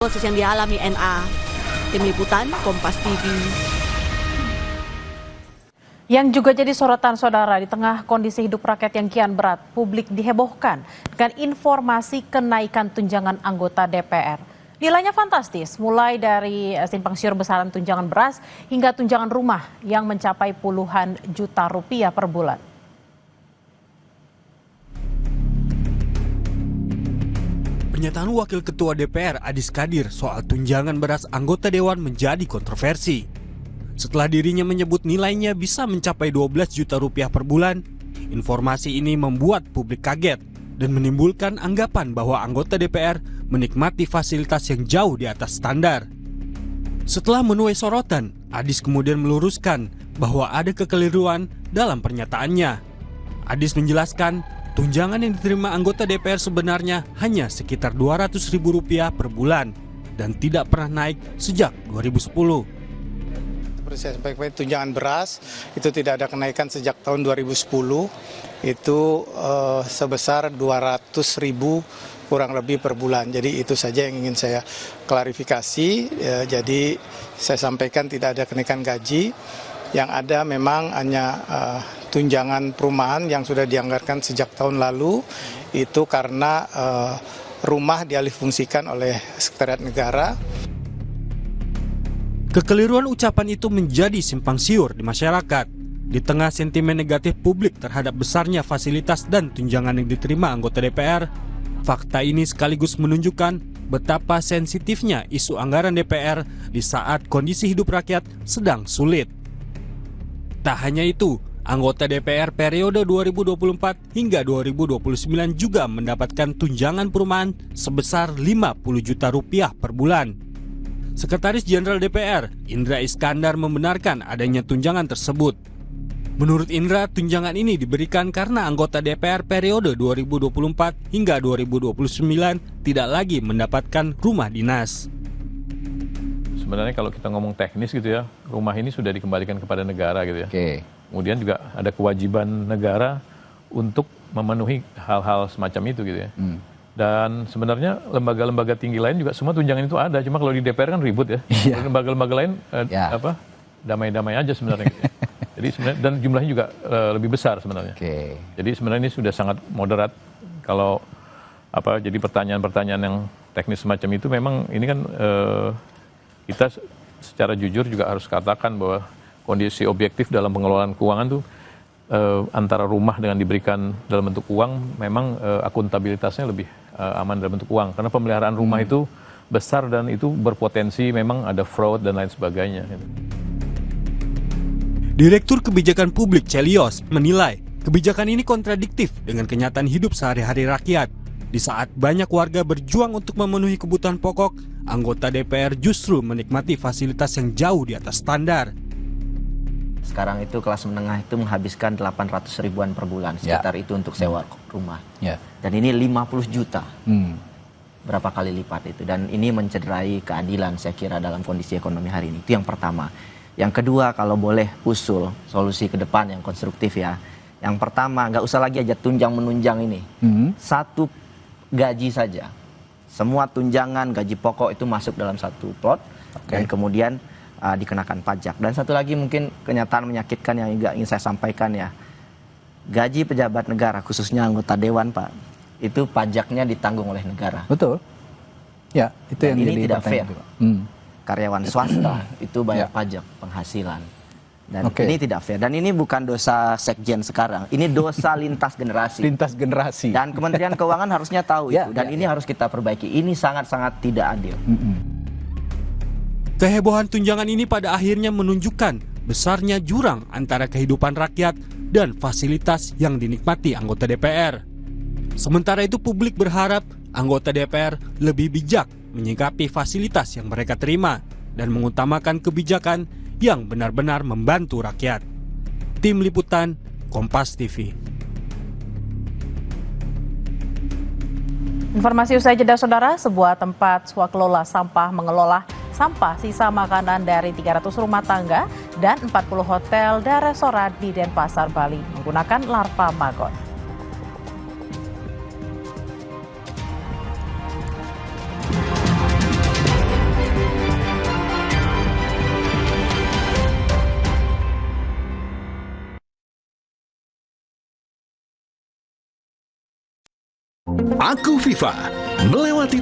Proses yang dialami NA. Tim Liputan, Kompas TV. Yang juga jadi sorotan saudara, di tengah kondisi hidup rakyat yang kian berat, publik dihebohkan dengan informasi kenaikan tunjangan anggota DPR. Nilainya fantastis, mulai dari simpang siur besaran tunjangan beras hingga tunjangan rumah yang mencapai puluhan juta rupiah per bulan. Pernyataan Wakil Ketua DPR Adis Kadir soal tunjangan beras anggota Dewan menjadi kontroversi. Setelah dirinya menyebut nilainya bisa mencapai 12 juta rupiah per bulan, informasi ini membuat publik kaget dan menimbulkan anggapan bahwa anggota DPR menikmati fasilitas yang jauh di atas standar. Setelah menuai sorotan, Adis kemudian meluruskan bahwa ada kekeliruan dalam pernyataannya. Adis menjelaskan, tunjangan yang diterima anggota DPR sebenarnya hanya sekitar Rp200.000 per bulan dan tidak pernah naik sejak 2010. Seperti saya sampaikan, tunjangan beras itu tidak ada kenaikan sejak tahun 2010, itu sebesar 200.000 kurang lebih per bulan. Jadi itu saja yang ingin saya klarifikasi. Jadi saya sampaikan tidak ada kenaikan gaji, yang ada memang hanya tunjangan perumahan yang sudah dianggarkan sejak tahun lalu, itu karena rumah dialihfungsikan oleh Sekretariat Negara. Kekeliruan ucapan itu menjadi simpang siur di masyarakat. Di tengah sentimen negatif publik terhadap besarnya fasilitas dan tunjangan yang diterima anggota DPR, fakta ini sekaligus menunjukkan betapa sensitifnya isu anggaran DPR di saat kondisi hidup rakyat sedang sulit. Tak hanya itu, anggota DPR periode 2024 hingga 2029 juga mendapatkan tunjangan perumahan sebesar Rp50 juta per bulan. Sekretaris Jenderal DPR, Indra Iskandar, membenarkan adanya tunjangan tersebut. Menurut Indra, tunjangan ini diberikan karena anggota DPR periode 2024 hingga 2029 tidak lagi mendapatkan rumah dinas. Sebenarnya kalau kita ngomong teknis gitu ya, rumah ini sudah dikembalikan kepada negara gitu ya. Oke. Kemudian juga ada kewajiban negara untuk memenuhi hal-hal semacam itu gitu ya. Dan sebenarnya lembaga-lembaga tinggi lain juga semua tunjangan itu ada. Cuma kalau di DPR kan ribut ya. Iya. Lembaga-lembaga lain damai-damai aja sebenarnya. Gitu ya. Jadi sebenarnya dan jumlahnya juga lebih besar sebenarnya. Oke. Jadi sebenarnya ini sudah sangat moderat. Kalau jadi pertanyaan-pertanyaan yang teknis semacam itu memang ini kan kita secara jujur juga harus katakan bahwa kondisi objektif dalam pengelolaan keuangan tuh antara rumah dengan diberikan dalam bentuk uang memang akuntabilitasnya lebih aman dalam bentuk uang karena pemeliharaan rumah itu besar dan itu berpotensi memang ada fraud dan lain sebagainya. Direktur Kebijakan Publik Chelios menilai kebijakan ini kontradiktif dengan kenyataan hidup sehari-hari rakyat. Di saat banyak warga berjuang untuk memenuhi kebutuhan pokok, anggota DPR justru menikmati fasilitas yang jauh di atas standar. Sekarang itu kelas menengah itu menghabiskan 800 ribuan per bulan, sekitar itu untuk sewa rumah. Dan ini 50 juta. Berapa kali lipat itu. Dan ini mencederai keadilan saya kira dalam kondisi ekonomi hari ini. Itu yang pertama. Yang kedua, kalau boleh usul solusi ke depan yang konstruktif ya. Yang pertama, nggak usah lagi aja tunjang-menunjang ini. Satu gaji saja. Semua tunjangan, gaji pokok itu masuk dalam satu plot. Dan kemudian dikenakan pajak. Dan satu lagi mungkin kenyataan menyakitkan yang juga ingin saya sampaikan ya. Gaji pejabat negara, khususnya anggota Dewan Pak, itu pajaknya ditanggung oleh negara. Betul. Ya, itu Dan yang ini tidak fair. Karyawan swasta itu bayar pajak penghasilan. Dan ini tidak fair. Dan ini bukan dosa sekjen sekarang. Ini dosa lintas generasi. Lintas generasi. Dan Kementerian Keuangan harusnya tahu itu. Dan ini harus kita perbaiki. Ini sangat-sangat tidak adil. Kehebohan tunjangan ini pada akhirnya menunjukkan besarnya jurang antara kehidupan rakyat dan fasilitas yang dinikmati anggota DPR. Sementara itu publik berharap anggota DPR lebih bijak menyikapi fasilitas yang mereka terima dan mengutamakan kebijakan yang benar-benar membantu rakyat. Tim Liputan, Kompas TV. Informasi usai jeda saudara, sebuah tempat swakelola sampah mengelola sampah sisa makanan dari 300 rumah tangga dan 40 hotel dan restoran di Denpasar, Bali menggunakan larva maggot. Aku FIFA melewati